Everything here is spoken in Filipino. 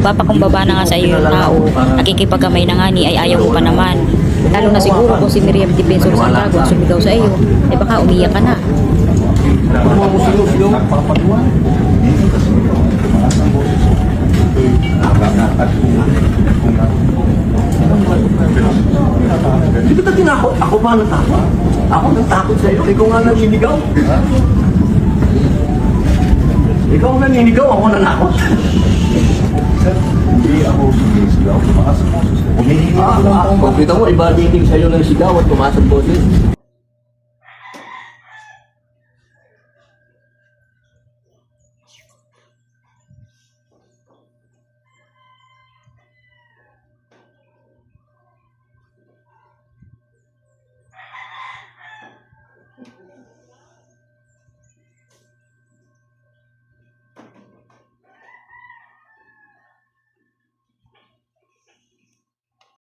nagpapakumbaba na nga sa iyo yung tao, nakikipagamay na nga ni ay ayaw mo pa naman. Lalo na siguro kung si Miriam Defensor Santiago ang sumigaw sa iyo, ay baka umiyak ka na. Di ba tinakot? Ako pa natakot? Ako natakot sa iyo. Ikaw nga naninigaw. Ikaw ang naninigaw, ako nanakot. Hindi ako sumisigaw. Tumakas ang boses. Humihingi ko lang po. Kita mo, iba dinig sa'yo ng sigaw at tumaas ang boses.